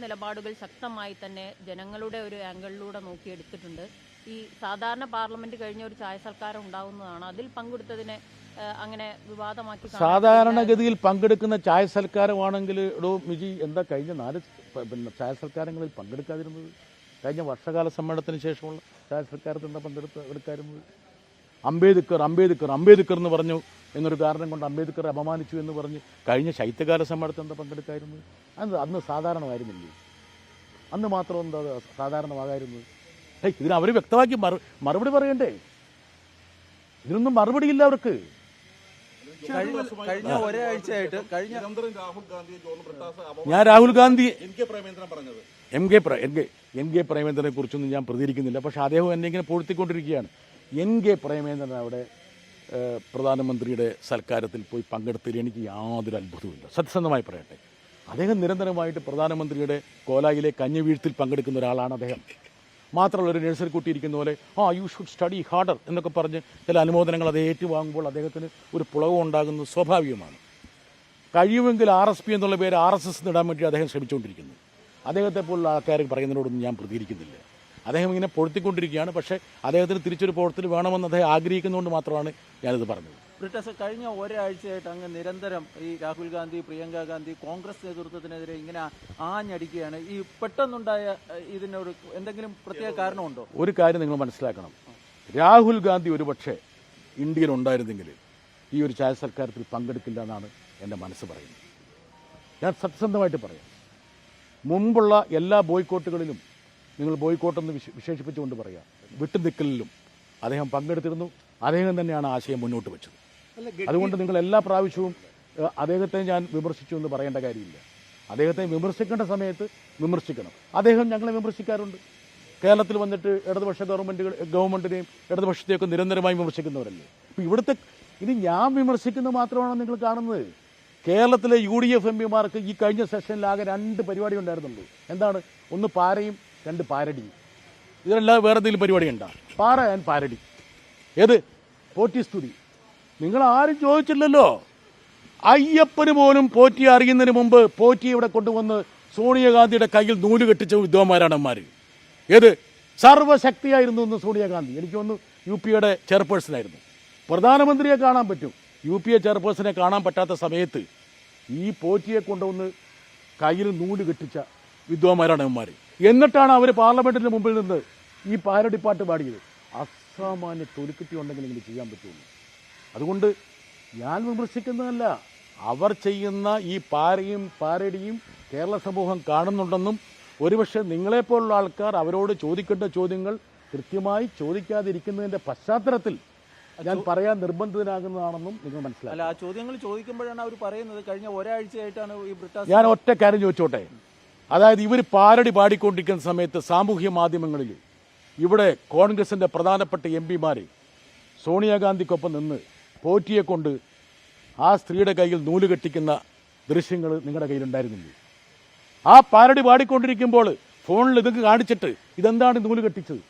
നിലപാടുകൾ ശക്തമായി തന്നെ ജനങ്ങളുടെ ഒരു ആംഗിളിലൂടെ നോക്കിയെടുത്തിട്ടുണ്ട്. ഈ സാധാരണ പാർലമെന്റ് കഴിഞ്ഞ ഒരു ചായ സൽക്കാരം ഉണ്ടാവുന്നതാണ്. അതിൽ പങ്കെടുത്തതിനെ അങ്ങനെ വിവാദമാക്കി സാധാരണഗതിയിൽ പങ്കെടുക്കുന്ന ചായ സൽക്കാരമാണെങ്കിൽ മിജി എന്താ കഴിഞ്ഞ 4 ചായ സൽക്കാരങ്ങളിൽ പങ്കെടുക്കാതിരുന്നത്? കഴിഞ്ഞ വർഷകാല സമ്മേളനത്തിന് ശേഷമുള്ള ചായ സൽക്കാരത്തിൽ എന്താ എടുക്കാതിരുന്നത്? അംബേദ്കർ എന്ന് പറഞ്ഞു എന്നൊരു കാരണം കൊണ്ട് അംബേദ്കറെ അപമാനിച്ചു എന്ന് പറഞ്ഞ് കഴിഞ്ഞ ശൈത്യകാല സമ്മേളനത്തിൽ എന്താ പങ്കെടുക്കായിരുന്നത്? അന്ന് സാധാരണമായിരുന്നില്ലേ? അന്ന് മാത്രം എന്താ സാധാരണമാകായിരുന്നത്? ഇതിന് അവർ വ്യക്തമാക്കി മറുപടി പറയണ്ടേ? ഇതിനൊന്നും മറുപടിയില്ല അവർക്ക്. ഞാൻ രാഹുൽ ഗാന്ധി എം കെ പ്രേമേന്ദ്രനെ കുറിച്ചൊന്നും ഞാൻ പ്രതികരിക്കുന്നില്ല. പക്ഷെ അദ്ദേഹം എന്നെ ഇങ്ങനെ പൊഴുത്തിക്കൊണ്ടിരിക്കുകയാണ്. എൻ കെ പ്രേമേന്ദ്രൻ അവിടെ പ്രധാനമന്ത്രിയുടെ സൽക്കാരത്തിൽ പോയി പങ്കെടുത്തതിൽ എനിക്ക് യാതൊരു അത്ഭുതവുമില്ല. സത്യസന്ധമായി പറയട്ടെ, അദ്ദേഹം നിരന്തരമായിട്ട് പ്രധാനമന്ത്രിയുടെ കോലായിലെ കഞ്ഞിവീഴ്ത്തിൽ പങ്കെടുക്കുന്ന ഒരാളാണ് അദ്ദേഹം. മാത്രമല്ല, ഒരു നഴ്സറി കുട്ടിയിരിക്കുന്ന പോലെ യു ഷുഡ് സ്റ്റഡി ഹാർഡർ എന്നൊക്കെ പറഞ്ഞ് ചില അനുമോദനങ്ങൾ അത് ഏറ്റുവാങ്ങുമ്പോൾ അദ്ദേഹത്തിന് ഒരു പുളവ് ഉണ്ടാകുന്നത് സ്വാഭാവികമാണ്. കഴിയുമെങ്കിൽ RSP എന്നുള്ള പേര് RSS നേടാൻ വേണ്ടി അദ്ദേഹം ശ്രമിച്ചുകൊണ്ടിരിക്കുന്നു. അദ്ദേഹത്തെ പോലുള്ള ആൾക്കാർ പറയുന്നതിനോടൊന്നും ഞാൻ പ്രതികരിക്കുന്നില്ല. അദ്ദേഹം ഇങ്ങനെ പൊഴുത്തിക്കൊണ്ടിരിക്കുകയാണ്. പക്ഷേ അദ്ദേഹത്തിന് തിരിച്ചൊരു പ്രവർത്തനം വേണമെന്ന് അദ്ദേഹം ആഗ്രഹിക്കുന്നതുകൊണ്ട് മാത്രമാണ് ഞാനിത് പറഞ്ഞത്. ബ്രിട്ടസ് കഴിഞ്ഞ ഒരാഴ്ചയായിട്ട് അങ്ങ് നിരന്തരം ഈ രാഹുൽ ഗാന്ധി, പ്രിയങ്ക ഗാന്ധി കോൺഗ്രസ് നേതൃത്വത്തിനെതിരെ ഇങ്ങനെ ആഞ്ഞടിക്കുകയാണ്. ഈ പെട്ടെന്നുണ്ടായ ഇതിനൊരു എന്തെങ്കിലും പ്രത്യേക കാരണമുണ്ടോ? ഒരു കാര്യം നിങ്ങൾ മനസ്സിലാക്കണം. രാഹുൽ ഗാന്ധി ഒരുപക്ഷെ ഇന്ത്യയിൽ ഉണ്ടായിരുന്നെങ്കിൽ ഈ ഒരു ചായ സൽക്കാരത്തിൽ പങ്കെടുക്കില്ല എന്നാണ് എൻ്റെ മനസ്സ് പറയുന്നത്. ഞാൻ സത്യസന്ധമായിട്ട് പറയാം. മുമ്പുള്ള എല്ലാ ബോയ്ക്കോട്ടുകളിലും, നിങ്ങൾ ബോയ്ക്കോട്ടെന്ന് വിശേഷിപ്പിച്ചുകൊണ്ട് പറയാം, വിട്ടുനിൽക്കലിലും അദ്ദേഹം പങ്കെടുത്തിരുന്നു. അദ്ദേഹം തന്നെയാണ് ആശയം മുന്നോട്ട് വെച്ചത്. അതുകൊണ്ട് നിങ്ങൾ എല്ലാ പ്രാവശ്യവും അദ്ദേഹത്തെ ഞാൻ വിമർശിച്ചു എന്ന് പറയേണ്ട കാര്യമില്ല. അദ്ദേഹത്തെ വിമർശിക്കേണ്ട സമയത്ത് വിമർശിക്കണം. അദ്ദേഹം ഞങ്ങളെ വിമർശിക്കാറുണ്ട്. കേരളത്തിൽ വന്നിട്ട് ഇടതുപക്ഷ ഗവൺമെൻറ്റിനെയും ഇടതുപക്ഷത്തെയൊക്കെ നിരന്തരമായി വിമർശിക്കുന്നവരല്ലേ. ഇപ്പോൾ ഇവിടുത്തെ ഇനി ഞാൻ വിമർശിക്കുന്നത് മാത്രമാണ് നിങ്ങൾ കാണുന്നത്. കേരളത്തിലെ UDF MPമാർക്ക് ഈ കഴിഞ്ഞ സെഷനിലാകെ 2 പരിപാടി ഉണ്ടായിരുന്നുള്ളൂ. എന്താണ്? ഒന്ന് പാരയും 2 പാരടിയും. ഇതിനെല്ലാം വേറെ എന്തെങ്കിലും പരിപാടി ഉണ്ടോ? പാര ആൻഡ് പാരടി. ഏത്? പോറ്റി സ്തുതി. നിങ്ങൾ ആരും ചോദിച്ചില്ലല്ലോ. അയ്യപ്പന് പോലും പോറ്റിയെ അറിയുന്നതിന് മുമ്പ് പോറ്റിയെ ഇവിടെ കൊണ്ടുവന്ന് സോണിയാഗാന്ധിയുടെ കയ്യിൽ നൂല് കെട്ടിച്ച വിദ്വാന്മാരാണ് അമ്മമാർ. ഏത്? സർവശക്തിയായിരുന്നു എന്ന് സോണിയാഗാന്ധി. എനിക്ക് തോന്നുന്നു UPയുടെ ചെയർപേഴ്സണായിരുന്നു. പ്രധാനമന്ത്രിയെ കാണാൻ പറ്റും, UPA ചെയർപേഴ്സനെ കാണാൻ പറ്റാത്ത സമയത്ത് ഈ പോറ്റിയെ കൊണ്ടുവന്ന് കയ്യിൽ നൂല് കെട്ടിച്ച വിദ്വാന്മാരാണ് അമ്മമാർ. എന്നിട്ടാണ് അവർ പാർലമെൻറ്റിന് മുമ്പിൽ നിന്ന് ഈ പാരടിപ്പാട്ട് പാടിയത്. അസാമാന്യ തൊലിക്കെട്ടി ഉണ്ടെങ്കിൽ ഇങ്ങനെ ചെയ്യാൻ പറ്റുള്ളൂ. അതുകൊണ്ട് ഞാൻ വിമർശിക്കുന്നതല്ല, അവർ ചെയ്യുന്ന ഈ പാരയും പാരടിയും കേരള സമൂഹം കാണുന്നുണ്ടെന്നും ഒരുപക്ഷെ നിങ്ങളെപ്പോലുള്ള ആൾക്കാർ അവരോട് ചോദിക്കേണ്ട ചോദ്യങ്ങൾ കൃത്യമായി ചോദിക്കാതിരിക്കുന്നതിൻ്റെ പശ്ചാത്തലത്തിൽ ഞാൻ പറയാൻ നിർബന്ധിതനാകുന്നതാണെന്നും നിങ്ങൾ മനസ്സിലാക്കി. ആ ചോദ്യങ്ങൾ ചോദിക്കുമ്പോഴാണ് അവർ പറയുന്നത് കഴിഞ്ഞ ഒരാഴ്ചയായിട്ടാണ് ഈ ബ്രിട്ടീഷ്. ഞാൻ ഒറ്റ കാര്യം ചോദിച്ചോട്ടെ. അതായത് ഇവർ പാരടി പാടിക്കൊണ്ടിരിക്കുന്ന സമയത്ത് സാമൂഹ്യ മാധ്യമങ്ങളിൽ ഇവിടെ കോൺഗ്രസിൻ്റെ പ്രധാനപ്പെട്ട MPമാർ സോണിയാഗാന്ധിക്കൊപ്പം നിന്ന് പോറ്റിയെ കൊണ്ട് ആ സ്ത്രീയുടെ കയ്യിൽ നൂല് കെട്ടിക്കുന്ന ദൃശ്യങ്ങൾ നിങ്ങളുടെ കയ്യിലുണ്ടായിരുന്നില്ലേ? ആ പാരടി പാടിക്കൊണ്ടിരിക്കുമ്പോൾ ഫോണിൽ ഇതൊക്കെ കാണിച്ചിട്ട് ഇതെന്താണ് നൂല് കെട്ടിച്ചത്?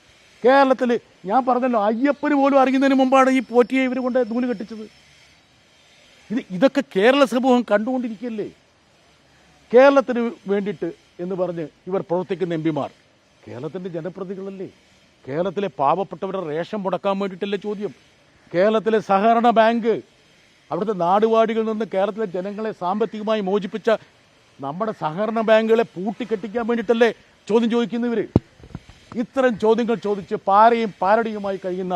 കേരളത്തിൽ ഞാൻ പറഞ്ഞല്ലോ, അയ്യപ്പന് പോലും അറിയുന്നതിന് മുമ്പാണ് ഈ പോറ്റിയെ ഇവർ കൊണ്ട് നൂല് കെട്ടിച്ചത്. ഇതൊക്കെ കേരള സമൂഹം കണ്ടുകൊണ്ടിരിക്കുകയല്ലേ. കേരളത്തിന് വേണ്ടിയിട്ട് എന്ന് പറഞ്ഞ് ഇവർ പ്രവർത്തിക്കുന്ന MPമാർ കേരളത്തിൻ്റെ ജനപ്രതിനിധികളല്ലേ. കേരളത്തിലെ പാവപ്പെട്ടവരുടെ റേഷൻ മുടക്കാൻ വേണ്ടിയിട്ടല്ലേ ചോദ്യം. കേരളത്തിലെ സഹകരണ ബാങ്ക്, അവിടുത്തെ നാടുവാഴികളിൽ നിന്ന് കേരളത്തിലെ ജനങ്ങളെ സാമ്പത്തികമായി മോചിപ്പിച്ച നമ്മുടെ സഹകരണ ബാങ്കുകളെ പൂട്ടിക്കെട്ടിക്കാൻ വേണ്ടിയിട്ടല്ലേ ചോദ്യം ചോദിക്കുന്നവർ. ഇത്തരം ചോദ്യങ്ങൾ ചോദിച്ച് പാരയും പാരടിയുമായി കഴിയുന്ന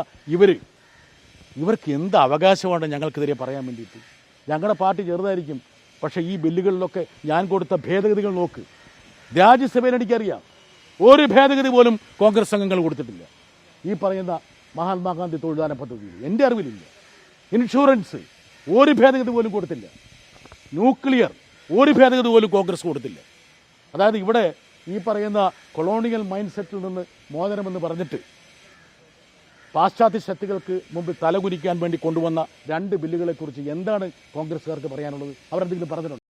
ഇവർക്ക് എന്ത് അവകാശമാണ് ഞങ്ങൾക്കെതിരെ പറയാൻ വേണ്ടിയിട്ട്? ഞങ്ങളുടെ പാർട്ടി ചെറുതായിരിക്കും, പക്ഷേ ഈ ബില്ലുകളിലൊക്കെ ഞാൻ കൊടുത്ത ഭേദഗതികൾ നോക്ക്. രാജ്യസഭയിൽ എനിക്കറിയാം, ഒരു ഭേദഗതി പോലും കോൺഗ്രസ് അംഗങ്ങൾ കൊടുത്തിട്ടില്ല. ഈ പറയുന്ന മഹാത്മാഗാന്ധി തൊഴിലാന പദ്ധതിയിൽ എൻ്റെ അറിവിലില്ല. ഇൻഷുറൻസ് ഒരു ഭേദഗതി പോലും കൊടുത്തില്ല. ന്യൂക്ലിയർ ഒരു ഭേദഗതി പോലും കോൺഗ്രസ് കൊടുത്തില്ല. അതായത് ഇവിടെ ഈ പറയുന്ന കൊളോണിയൽ മൈൻഡ് സെറ്റിൽ നിന്ന് മോചനമെന്ന് പറഞ്ഞിട്ട് പാശ്ചാത്യ ശക്തികൾക്ക് മുമ്പിൽ തലകുനിക്കാൻ വേണ്ടി കൊണ്ടുവന്ന 2 ബില്ലുകളെക്കുറിച്ച് എന്താണ് കോൺഗ്രസ്സുകാർക്ക് പറയാനുള്ളത്? അവരെന്തെങ്കിലും പറഞ്ഞിട്ടുണ്ടോ?